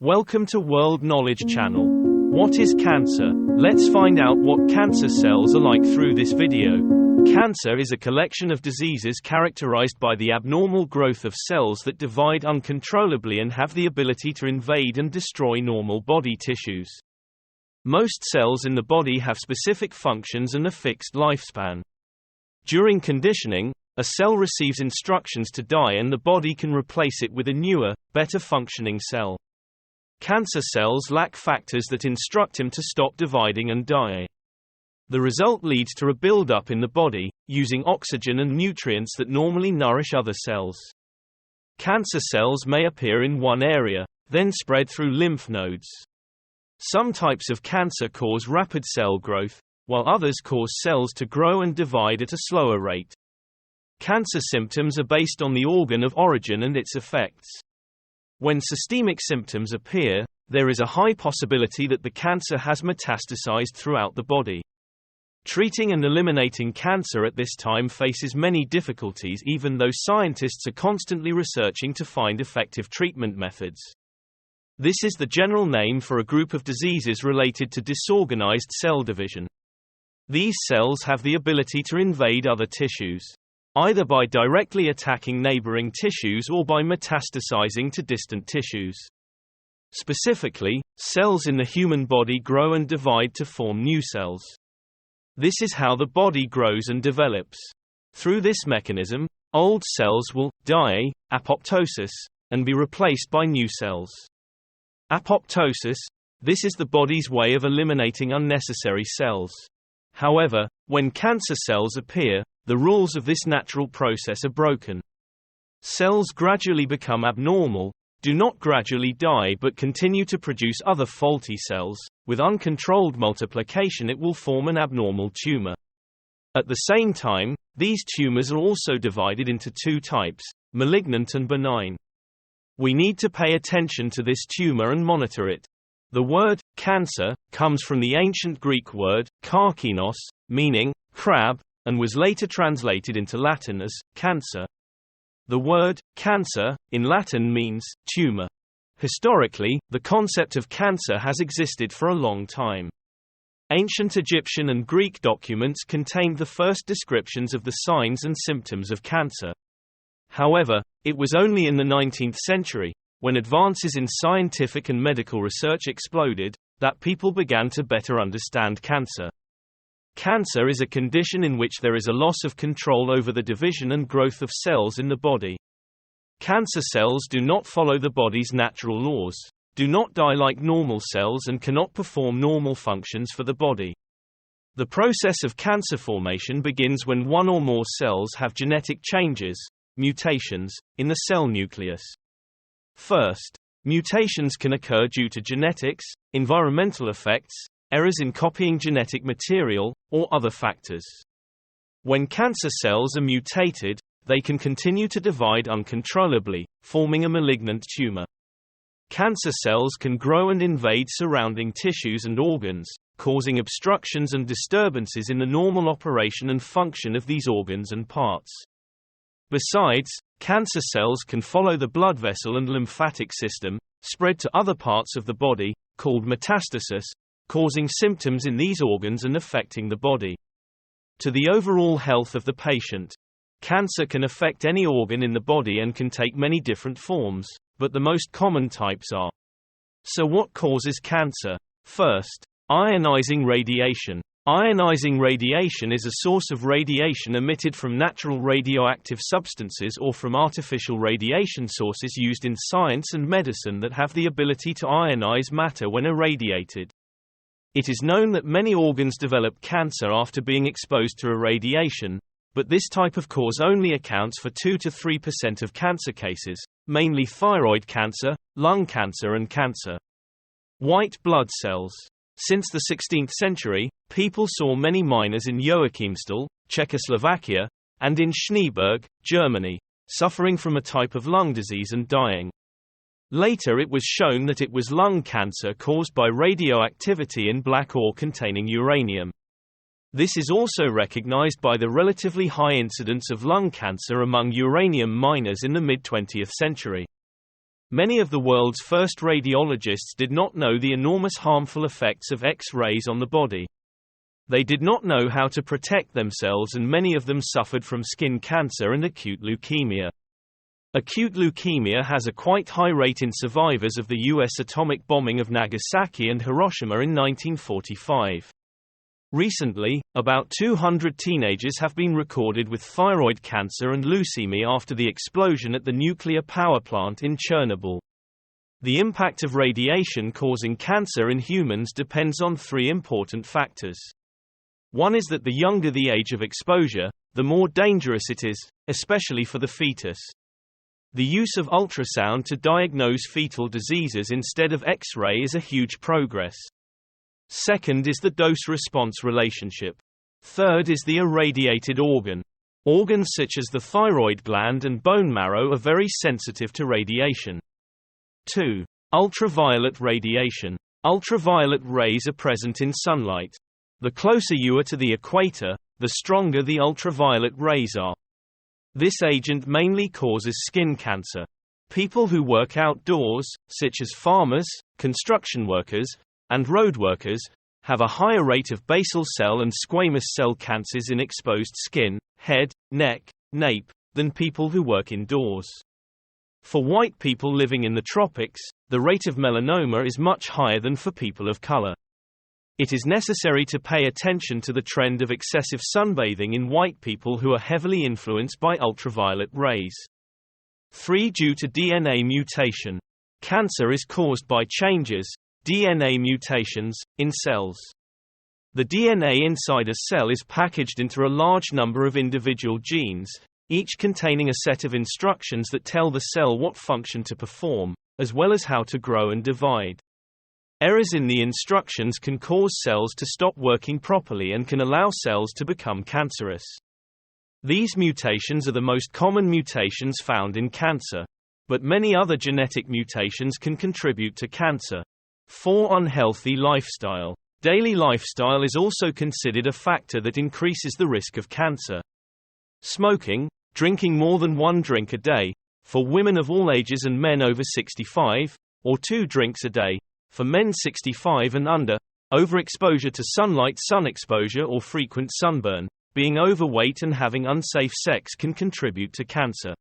Welcome to World Knowledge Channel. What is cancer? Let's find out what cancer cells are like through this video. Cancer is a collection of diseases characterized by the abnormal growth of cells that divide uncontrollably and have the ability to invade and destroy normal body tissues. Most cells in the body have specific functions and a fixed lifespan. During conditioning, a cell receives instructions to die and the body can replace it with a newer, better functioning cell. Cancer cells lack factors that instruct him to stop dividing and die. The result leads to a buildup in the body, using oxygen and nutrients that normally nourish other cells. Cancer cells may appear in one area, then spread through lymph nodes. Some types of cancer cause rapid cell growth, while others cause cells to grow and divide at a slower rate. Cancer symptoms are based on the organ of origin and its effects. When systemic symptoms appear, there is a high possibility that the cancer has metastasized throughout the body. Treating and eliminating cancer at this time faces many difficulties, even though scientists are constantly researching to find effective treatment methods. This is the general name for a group of diseases related to disorganized cell division. These cells have the ability to invade other tissues, either by directly attacking neighboring tissues or by metastasizing to distant tissues. Specifically, cells in the human body grow and divide to form new cells. This is how the body grows and develops. Through this mechanism, old cells will die, apoptosis, and be replaced by new cells. Apoptosis – this is the body's way of eliminating unnecessary cells. However, when cancer cells appear, the rules of this natural process are broken. Cells gradually become abnormal, do not gradually die but continue to produce other faulty cells. With uncontrolled multiplication it will form an abnormal tumor. At the same time, these tumors are also divided into two types, malignant and benign. We need to pay attention to this tumor and monitor it. The word cancer comes from the ancient Greek word karkinos, meaning crab, and was later translated into Latin as cancer. The word cancer in Latin means tumor. Historically, the concept of cancer has existed for a long time. Ancient Egyptian and Greek documents contained the first descriptions of the signs and symptoms of cancer. However, it was only in the 19th century, when advances in scientific and medical research exploded, that people began to better understand cancer. Cancer is a condition in which there is a loss of control over the division and growth of cells in the body. Cancer cells do not follow the body's natural laws, do not die like normal cells and cannot perform normal functions for the body. The process of cancer formation begins when one or more cells have genetic changes, mutations, in the cell nucleus. First, mutations can occur due to genetics, environmental effects, errors in copying genetic material, or other factors. When cancer cells are mutated, they can continue to divide uncontrollably, forming a malignant tumor. Cancer cells can grow and invade surrounding tissues and organs, causing obstructions and disturbances in the normal operation and function of these organs and parts. Besides, cancer cells can follow the blood vessel and lymphatic system, spread to other parts of the body, called metastasis, causing symptoms in these organs and affecting the body. To the overall health of the patient, cancer can affect any organ in the body and can take many different forms, but the most common types are. So what causes cancer? First, ionizing radiation. Ionizing radiation is a source of radiation emitted from natural radioactive substances or from artificial radiation sources used in science and medicine that have the ability to ionize matter when irradiated. It is known that many organs develop cancer after being exposed to irradiation, but this type of cause only accounts for 2 to 3% of cancer cases, mainly thyroid cancer, lung cancer and cancer. White blood cells. Since the 16th century, people saw many miners in Joachimsthal, Czechoslovakia, and in Schneeberg, Germany, suffering from a type of lung disease and dying. Later it was shown that it was lung cancer caused by radioactivity in black ore containing uranium. This is also recognized by the relatively high incidence of lung cancer among uranium miners in the mid-20th century. Many of the world's first radiologists did not know the enormous harmful effects of X-rays on the body. They did not know how to protect themselves, and many of them suffered from skin cancer and acute leukemia. Acute leukemia has a quite high rate in survivors of the U.S. atomic bombing of Nagasaki and Hiroshima in 1945. Recently, about 200 teenagers have been recorded with thyroid cancer and leuemia after the explosion at the nuclear power plant in Chernobyl. The impact of radiation causing cancer in humans depends on three important factors. One is that the younger the age of exposure, the more dangerous it is, especially for the fetus. The use of ultrasound to diagnose fetal diseases instead of X-ray is a huge progress. Second is the dose-response relationship. Third is the irradiated organ. Organs such as the thyroid gland and bone marrow are very sensitive to radiation. 2. Ultraviolet radiation. Ultraviolet rays are present in sunlight. The closer you are to the equator, the stronger the ultraviolet rays are. This agent mainly causes skin cancer. People who work outdoors, such as farmers, construction workers, and road workers, have a higher rate of basal cell and squamous cell cancers in exposed skin, head, neck, nape, than people who work indoors. For white people living in the tropics, the rate of melanoma is much higher than for people of color. It is necessary to pay attention to the trend of excessive sunbathing in white people who are heavily influenced by ultraviolet rays. 3. Due to DNA mutation. Cancer is caused by changes, DNA mutations, in cells. The DNA inside a cell is packaged into a large number of individual genes, each containing a set of instructions that tell the cell what function to perform, as well as how to grow and divide. Errors in the instructions can cause cells to stop working properly and can allow cells to become cancerous. These mutations are the most common mutations found in cancer, but many other genetic mutations can contribute to cancer. 4. Unhealthy lifestyle. Daily lifestyle is also considered a factor that increases the risk of cancer. Smoking, drinking more than one drink a day, for women of all ages and men over 65, or 2 drinks a day, for men 65 and under, overexposure to sunlight, sun exposure or frequent sunburn, being overweight and having unsafe sex can contribute to cancer.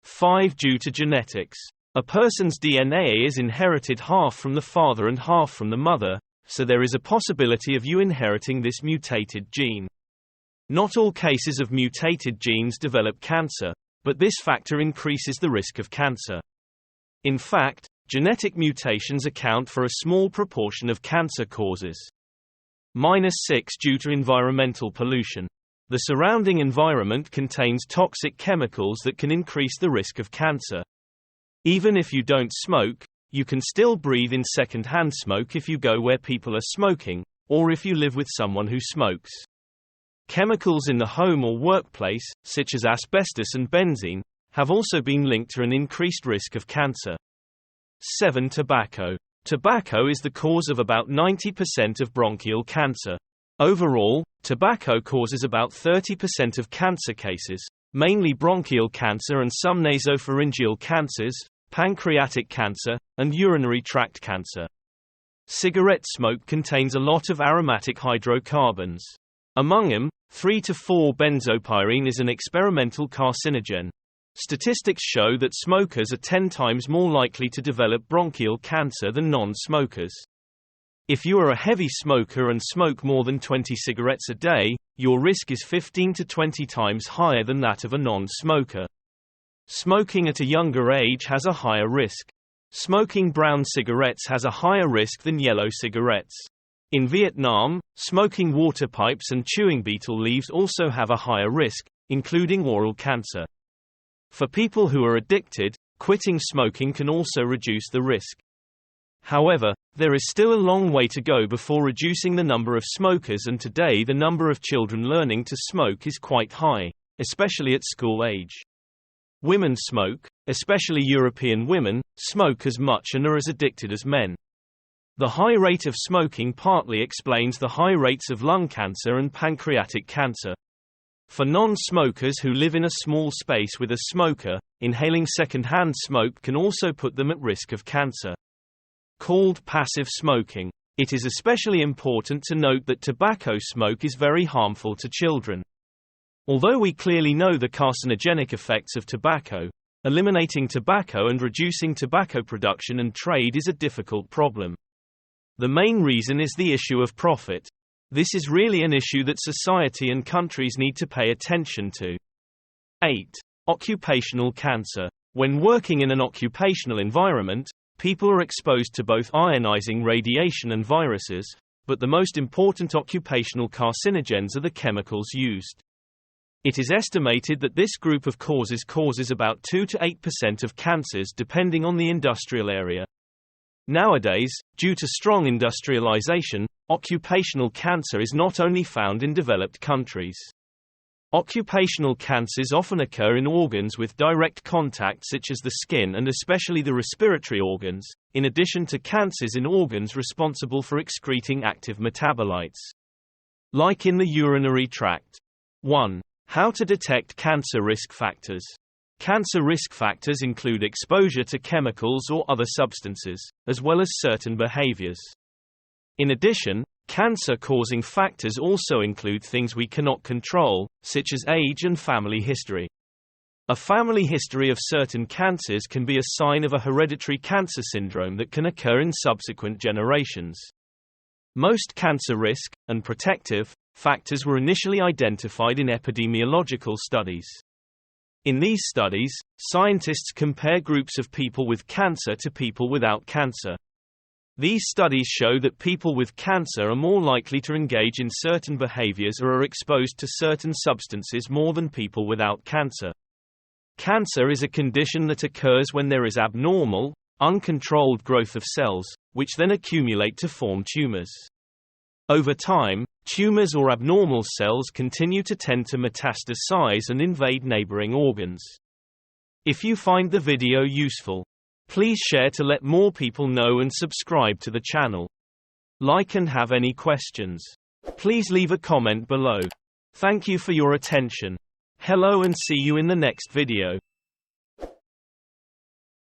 5. Due to genetics. A person's DNA is inherited half from the father and half from the mother, so there is a possibility of you inheriting this mutated gene. Not all cases of mutated genes develop cancer, but this factor increases the risk of cancer. In fact, genetic mutations account for a small proportion of cancer causes. -6. Due to environmental pollution. The surrounding environment contains toxic chemicals that can increase the risk of cancer. Even if you don't smoke, you can still breathe in second-hand smoke if you go where people are smoking, or if you live with someone who smokes. Chemicals in the home or workplace, such as asbestos and benzene, have also been linked to an increased risk of cancer. 7. Tobacco. Tobacco is the cause of about 90% of bronchial cancer. Overall, tobacco causes about 30% of cancer cases, mainly bronchial cancer and some nasopharyngeal cancers, pancreatic cancer, and urinary tract cancer. Cigarette smoke contains a lot of aromatic hydrocarbons. Among them, 3,4-benzopyrene is an experimental carcinogen. Statistics show that smokers are 10 times more likely to develop bronchial cancer than non-smokers. If you are a heavy smoker and smoke more than 20 cigarettes a day, your risk is 15 to 20 times higher than that of a non-smoker. Smoking at a younger age has a higher risk. Smoking brown cigarettes has a higher risk than yellow cigarettes. In Vietnam, smoking water pipes and chewing betel leaves also have a higher risk, including oral cancer. For people who are addicted, quitting smoking can also reduce the risk. However, there is still a long way to go before reducing the number of smokers, and today the number of children learning to smoke is quite high, especially at school age. Women smoke, especially European women, smoke as much and are as addicted as men. The high rate of smoking partly explains the high rates of lung cancer and pancreatic cancer. For non-smokers who live in a small space with a smoker, inhaling second-hand smoke can also put them at risk of cancer. Called passive smoking. It is especially important to note that tobacco smoke is very harmful to children. Although we clearly know the carcinogenic effects of tobacco, eliminating tobacco and reducing tobacco production and trade is a difficult problem. The main reason is the issue of profit. This is really an issue that society and countries need to pay attention to. 8. Occupational cancer. When working in an occupational environment, people are exposed to both ionizing radiation and viruses, but the most important occupational carcinogens are the chemicals used. It is estimated that this group of causes about 2 to 8% of cancers depending on the industrial area. Nowadays, due to strong industrialization, occupational cancer is not only found in developed countries. Occupational cancers often occur in organs with direct contact such as the skin and especially the respiratory organs, in addition to cancers in organs responsible for excreting active metabolites. Like in the urinary tract. 1. How to detect cancer risk factors. Cancer risk factors include exposure to chemicals or other substances, as well as certain behaviors. In addition, cancer-causing factors also include things we cannot control, such as age and family history. A family history of certain cancers can be a sign of a hereditary cancer syndrome that can occur in subsequent generations. Most cancer risk and protective factors were initially identified in epidemiological studies. In these studies, scientists compare groups of people with cancer to people without cancer. These studies show that people with cancer are more likely to engage in certain behaviors or are exposed to certain substances more than people without cancer. Cancer is a condition that occurs when there is abnormal, uncontrolled growth of cells, which then accumulate to form tumors. Over time, tumors or abnormal cells continue to tend to metastasize and invade neighboring organs. If you find the video useful, please share to let more people know and subscribe to the channel. Like and have any questions, please leave a comment below. Thank you for your attention. Hello and see you in the next video.